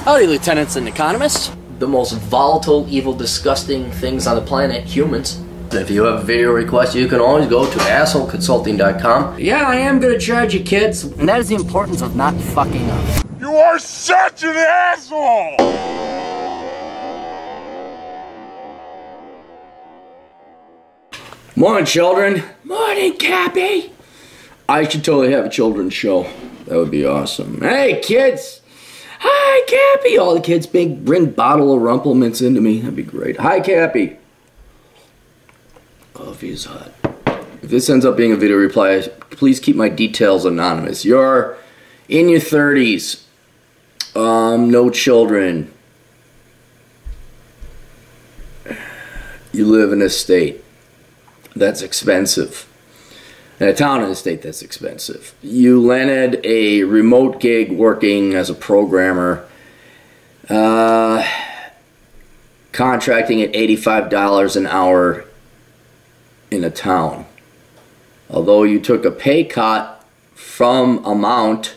Howdy, lieutenants and economists. The most volatile, evil, disgusting things on the planet, humans. If you have a video request, you can always go to assholeconsulting.com. Yeah, I am gonna charge you, kids. And that is the importance of not fucking up. You are such an asshole! Morning, children. Morning, Cappy. I should totally have a children's show. That would be awesome. Hey, kids. Hi, Cappy. All the kids bring bottle of Rumplemints into me. That'd be great. Hi, Cappy. Coffee is hot. If this ends up being a video reply, please keep my details anonymous. You're in your 30s. No children. You live in a state that's expensive. In a town in a state that's expensive. You landed a remote gig working as a programmer, contracting at $85 an hour in a town. Although you took a pay cut from amount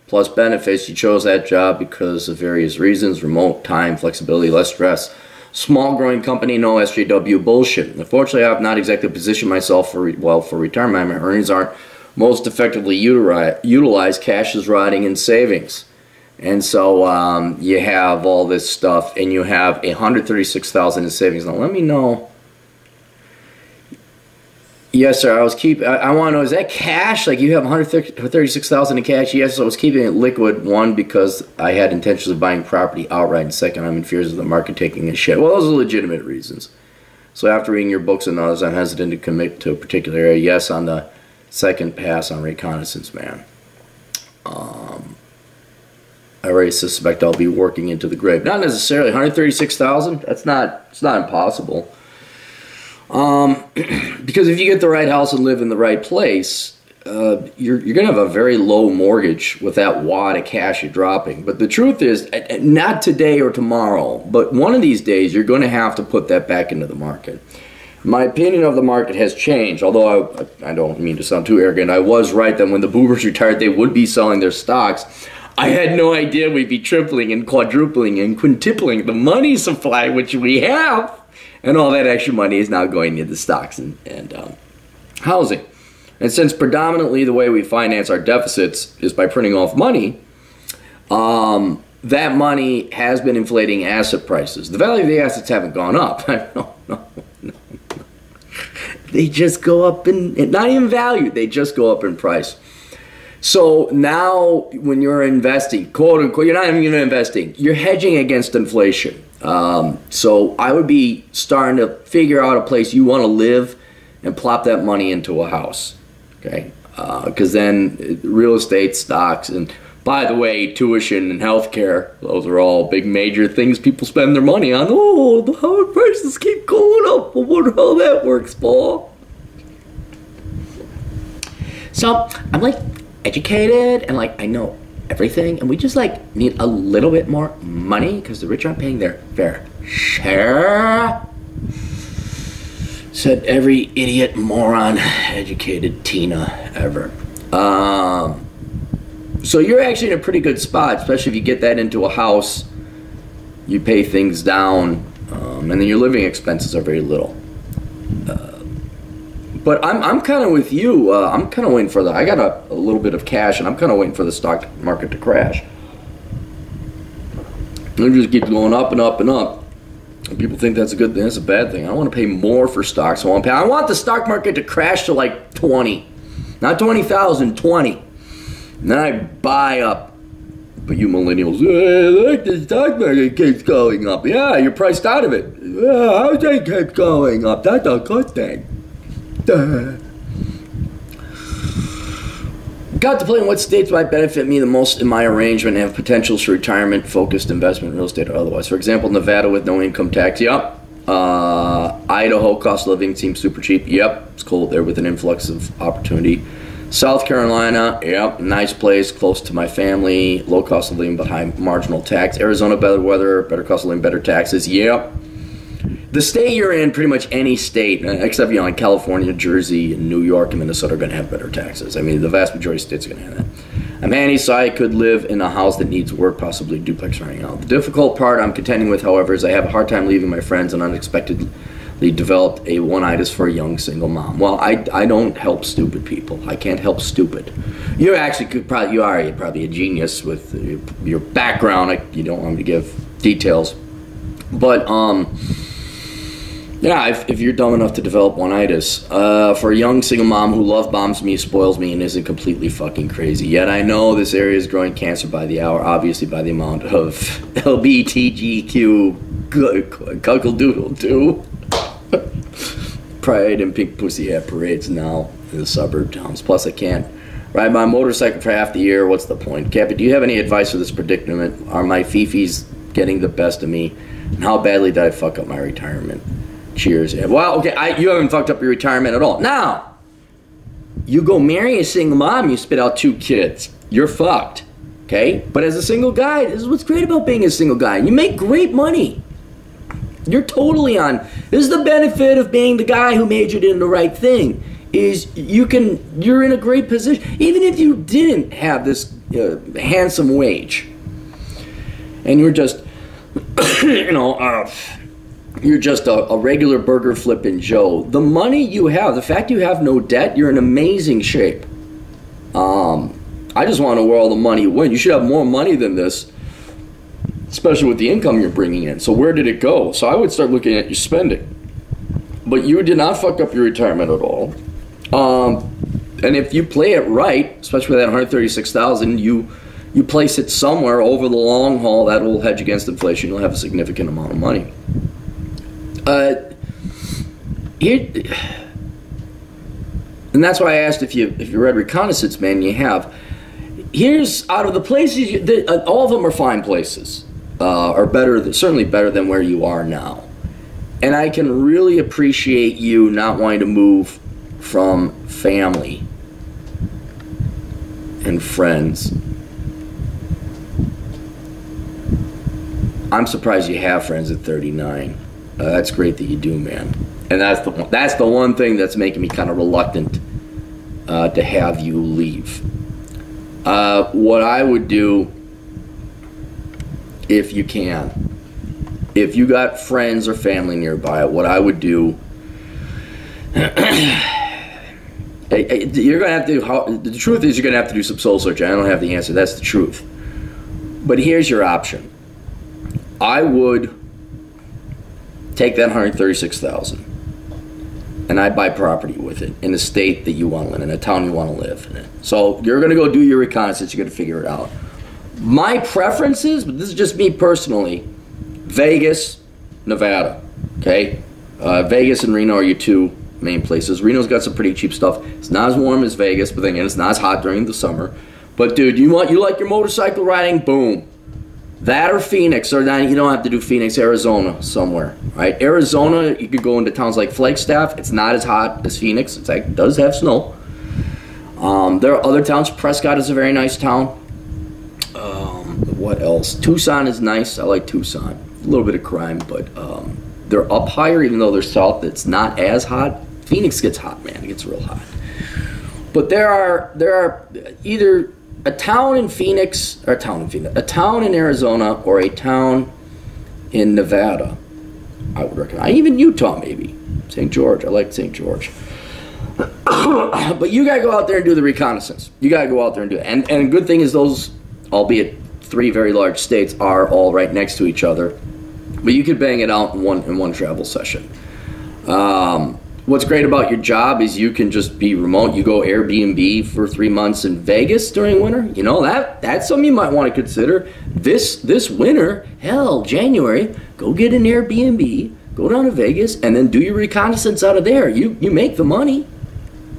plus benefits, you chose that job because of various reasons: remote, time, flexibility, less stress. Small growing company, no SJW bullshit. Unfortunately, I have not exactly positioned myself for retirement. My earnings aren't most effectively utilized. Cash is rotting in savings. And so you have all this stuff, and you have $136,000 in savings. Now let me know. Yes, sir. I want to know, is that cash? Like, you have $136,000 in cash? Yes, I was keeping it liquid. One, because I had intentions of buying property outright. And second, I'm in fears of the market taking a shit. Well, those are legitimate reasons. So after reading your books and others, I'm hesitant to commit to a particular area. Yes, on the second pass on reconnaissance, man. I already suspect I'll be working into the grave. Not necessarily $136,000. It's not impossible. Because if you get the right house and live in the right place, you're going to have a very low mortgage with that wad of cash you're dropping. But the truth is, not today or tomorrow, but one of these days you're going to have to put that back into the market. My opinion of the market has changed, although I don't mean to sound too arrogant. I was right that when the boomers retired, they would be selling their stocks. I had no idea we'd be tripling and quadrupling and quintupling the money supply, which we have. And all that extra money is now going into stocks and housing. And since predominantly the way we finance our deficits is by printing off money, that money has been inflating asset prices. The value of the assets haven't gone up. No. They just go up in, not even value, they just go up in price. So now when you're investing, quote unquote, you're not even investing, you're hedging against inflation. So I would be starting to figure out a place you want to live and plop that money into a house. Okay? Because then real estate, stocks, and by the way, tuition and healthcare, those are all big major things people spend their money on. Oh, the house prices keep going up. I wonder how that works, Paul. So I'm like educated and like I know everything, and we just like need a little bit more money because the rich aren't paying their fair share. Said every idiot, moron, educated Tina ever. So you're actually in a pretty good spot, especially if you get that into a house. You pay things down, and then your living expenses are very little. But I'm kind of with you. I'm kind of waiting for I got a little bit of cash, and I'm kind of waiting for the stock market to crash. It just keeps going up and up and up. And people think that's a good thing. That's a bad thing. I don't want to pay more for stocks. I want the stock market to crash to like 20. Not 20,000, 20. And then I buy up. But you millennials, I like the stock market keeps going up. Yeah, you're priced out of it. Yeah, how does it keep going up? That's a good thing. Contemplating what states might benefit me the most in my arrangement and have potentials for retirement-focused investment, real estate or otherwise. For example, Nevada with no income tax. Yep. Idaho, cost of living seems super cheap. Yep. It's cold there with an influx of opportunity. South Carolina. Yep. Nice place, close to my family. Low cost of living but high marginal tax. Arizona, better weather, better cost of living, better taxes. Yep. The state you're in, pretty much any state, except, like California, Jersey, and New York, and Minnesota are going to have better taxes. I mean, the vast majority of states are going to have I'm handy, so I could live in a house that needs work, possibly duplex running out. The difficult part I'm contending with, however, is I have a hard time leaving my friends and unexpectedly developed a Oneitis for a young single mom. Well, I don't help stupid people. I can't help stupid. You actually could probably, you're probably a genius with your background. You don't want me to give details. But, yeah, if you're dumb enough to develop Oneitis, for a young single mom who love bombs me, spoils me, and isn't completely fucking crazy. Yet I know this area is growing cancer by the hour, obviously by the amount of LBTGQ cuckle-doodle too. Pride and pink pussy at parades now in the suburb towns. Plus I can't ride my motorcycle for half the year. What's the point? Cappy, do you have any advice for this predicament? Are my fifis getting the best of me? And how badly did I fuck up my retirement? Cheers. Well, okay, you haven't fucked up your retirement at all. Now, you go marry a single mom, you spit out 2 kids. You're fucked, okay? But as a single guy, this is what's great about being a single guy. You make great money. You're totally on. This is the benefit of being the guy who majored in the right thing. Is you're in a great position. Even if you didn't have this handsome wage, and you're just, you're just a regular burger flipping Joe. The money you have, the fact you have no debt, you're in amazing shape. I just want to know where all the money went. You should have more money than this, especially with the income you're bringing in. So where did it go? So I would start looking at your spending. But you did not fuck up your retirement at all. And if you play it right, especially with that $136,000, you place it somewhere over the long haul that will hedge against inflation. You'll have a significant amount of money. And that's why I asked if you read Reconnaissance, man. You have. Here's, out of the places, all of them are fine places, are better, certainly better than where you are now. And I can really appreciate you not wanting to move from family and friends. I'm surprised you have friends at 39. That's great that you do, man. And that's the one thing that's making me kind of reluctant to have you leave. What I would do, if you can, if you got friends or family nearby, what I would do, you're gonna have to. The truth is, you're gonna have to do some soul searching. I don't have the answer. That's the truth. But here's your option. I would take that $136,000 and I'd buy property with it in a state that you want to live in, a town you want to live in. So you're going to go do your reconnaissance. You're going to figure it out. My preferences, but this is just me personally, Vegas, Nevada. Okay, Vegas and Reno are your 2 main places. Reno's got some pretty cheap stuff. It's not as warm as Vegas, but then again, it's not as hot during the summer. But dude, you like your motorcycle riding? Boom. That or Phoenix, or you don't have to do Phoenix, Arizona somewhere, right? Arizona, you could go into towns like Flagstaff. It's not as hot as Phoenix. It does have snow. There are other towns. Prescott is a very nice town. What else? Tucson is nice. I like Tucson. A little bit of crime, but they're up higher, even though they're south. It's not as hot. Phoenix gets hot, man. It gets real hot. But there are either a town in Phoenix, or a town in Arizona, or a town in Nevada, I would recommend. Even Utah, maybe. St. George. I like St. George. But you gotta go out there and do the reconnaissance. You gotta go out there and do it. And the good thing is those, albeit 3 very large states, are all right next to each other. But you could bang it out in one travel session. What's great about your job is you can just be remote. You go Airbnb for 3 months in Vegas during winter. You know, that's something you might want to consider. This winter, hell, January, go get an Airbnb, go down to Vegas, and then do your reconnaissance out of there. You make the money.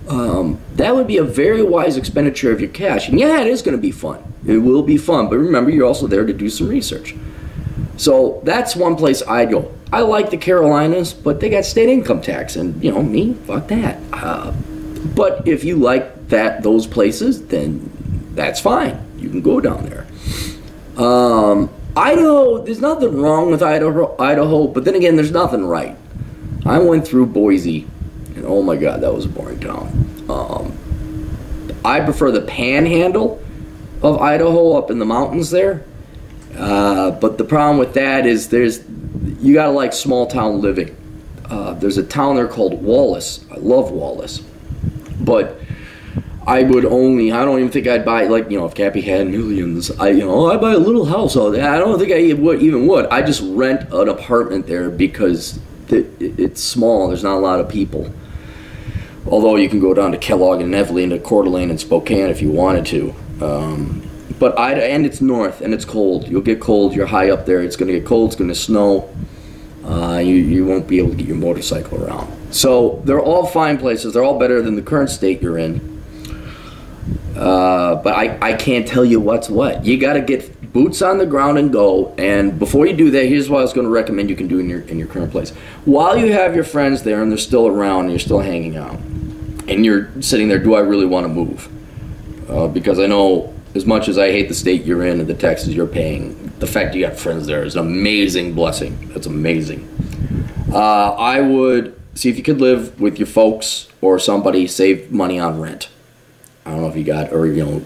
That would be a very wise expenditure of your cash. And yeah, it is going to be fun. It will be fun. But remember, you're also there to do some research. So that's one place I'd go. I like the Carolinas, but they got state income tax, and you know me, fuck that. But if you like those places, then that's fine. You can go down there. Idaho, there's nothing wrong with Idaho, but then again, there's nothing right. I went through Boise, and oh my God, that was a boring town. I prefer the Panhandle of Idaho, up in the mountains there. But the problem with that is you gotta like small town living. There's a town there called Wallace. I love Wallace, but I don't even think I'd buy, like, you know, if Cappy had millions, I'd buy a little house. I don't think I even would. I just rent an apartment there because it's small. There's not a lot of people. Although you can go down to Kellogg and Nevele and to Coeur d'Alene and Spokane if you wanted to. And it's north and it's cold. You'll get cold. You're high up there. It's going to get cold. It's going to snow. You won't be able to get your motorcycle around. So they're all fine places. They're all better than the current state you're in. But I can't tell you what's what. You got to get boots on the ground and go. And before you do that, here's what I was going to recommend you can do in your current place. While you have your friends there and they're still around and you're still hanging out, and you're sitting there, do I really want to move? Because I know, as much as I hate the state you're in and the taxes you're paying, the fact you got friends there is an amazing blessing. That's amazing. I would see if you could live with your folks or somebody, save money on rent. I don't know if you got, or, you know,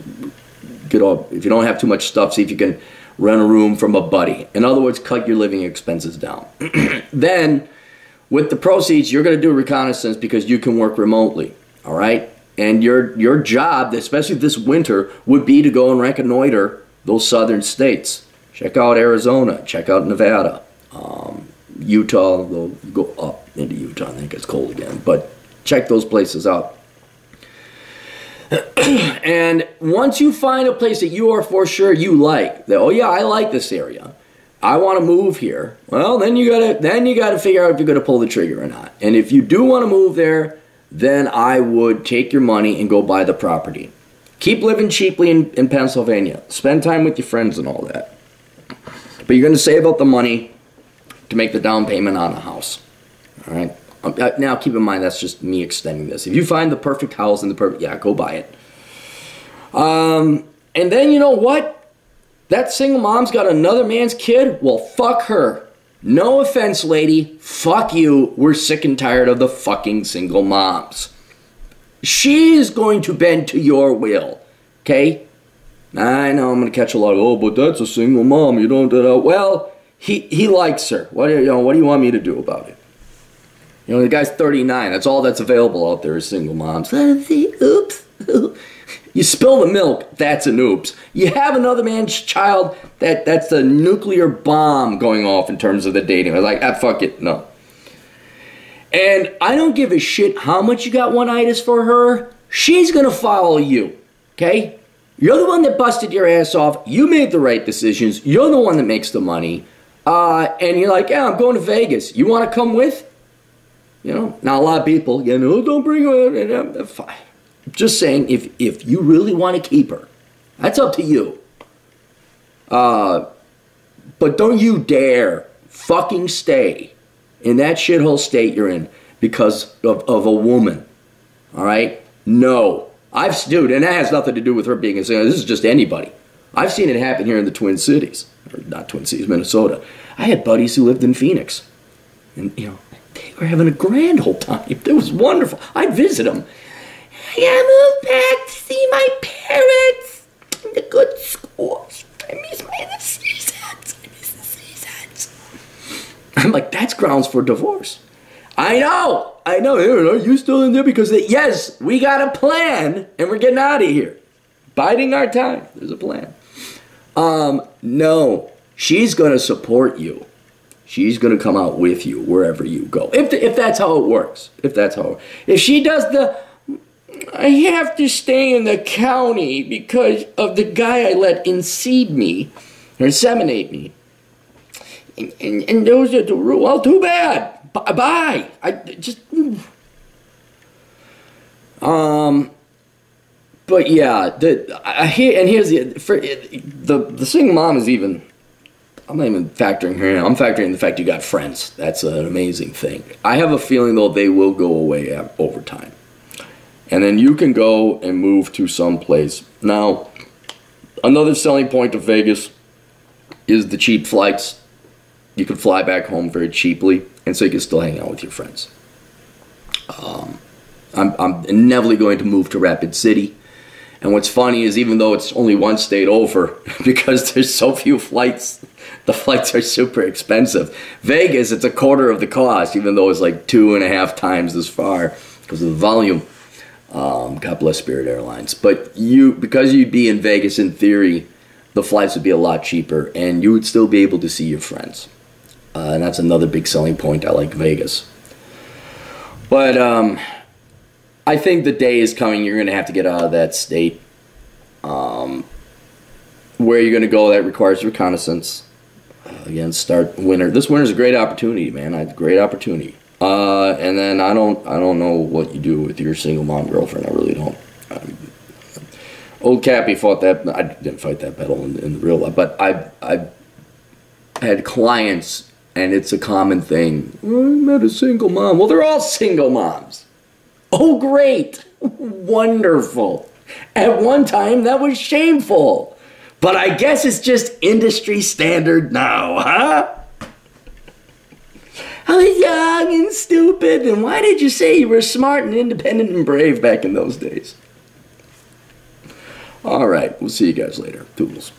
if you don't have too much stuff, see if you can rent a room from a buddy. In other words, cut your living expenses down. Then, with the proceeds, you're going to do reconnaissance because you can work remotely, all right? And your job, especially this winter, would be to go and reconnoiter those southern states. Check out Arizona. Check out Nevada. Utah. They'll go up into Utah. I think it's cold again. But check those places out. And once you find a place that you are for sure you like, that, oh yeah, I like this area, I want to move here. Well, then you gotta figure out if you're gonna pull the trigger or not. And if you do want to move there, then I would take your money and go buy the property. Keep living cheaply in Pennsylvania. Spend time with your friends and all that. But you're going to save up the money to make the down payment on a house. All right? Now, keep in mind, that's just me extending this. If you find the perfect house and go buy it. And then, you know what? That single mom's got another man's kid? Well, fuck her. No offense, lady. Fuck you. We're sick and tired of the fucking single moms. She is going to bend to your will. Okay? I know I'm going to catch a lot of, oh, but that's a single mom. You don't, well, he likes her. What do you want me to do about it? You know, the guy's 39. That's all that's available out there is single moms. Oops. You spill the milk, that's an oops. You have another man's child, that's a nuclear bomb going off in terms of the dating. I was like, fuck it, no. And I don't give a shit how much you got Oneitis for her. She's going to follow you, okay? You're the one that busted your ass off. You made the right decisions. You're the one that makes the money. And you're like, yeah, I'm going to Vegas. You want to come with? You know, now a lot of people, don't bring her. Fine. Just saying, if you really want to keep her, that's up to you. But don't you dare fucking stay in that shithole state you're in because of a woman. All right? No. Dude, and that has nothing to do with her being a singer. This is just anybody. I've seen it happen here in the Twin Cities. Or not Twin Cities, Minnesota. I had buddies who lived in Phoenix. And, they were having a grand old time. It was wonderful. I'd visit them. I moved back to see my parents in the good schools. I miss the seasons. I'm like, that's grounds for divorce. I know. Are you still in there? Because yes, we got a plan, and we're getting out of here. Biding our time. There's a plan. No, she's going to support you. She's going to come out with you wherever you go. If that's how it works. If she does I have to stay in the county because of the guy I let inseminate me. And those are the rules. Well, too bad. Bye. But yeah, here's the single mom is even. I'm not even factoring her in. I'm factoring in the fact you got friends. That's an amazing thing. I have a feeling though they will go away over time. And then you can go and move to some place. Now, another selling point of Vegas is the cheap flights. You can fly back home very cheaply, and so you can still hang out with your friends. I'm inevitably going to move to Rapid City, And what's funny is even though it's only one state over, because there's so few flights, the flights are super expensive. Vegas, it's a quarter of the cost, even though it's like 2.5 times as far because of the volume. God bless Spirit Airlines. But because you'd be in Vegas, in theory, the flights would be a lot cheaper, and you would still be able to see your friends. And that's another big selling point. I like Vegas. But I think the day is coming. You're going to have to get out of that state. Where you're going to go, that requires reconnaissance. Again, start winter. This winter's a great opportunity, man. A great opportunity. And then I don't know what you do with your single mom girlfriend. I really don't. Old Cappy fought that. I didn't fight that battle in real life, but I had clients, and it's a common thing. I met a single mom. Well, they're all single moms. Oh, great. Wonderful. At one time, that was shameful. But I guess it's just industry standard now, huh? I was young and stupid, and why did you say you were smart and independent and brave back in those days? All right, we'll see you guys later. Toodles.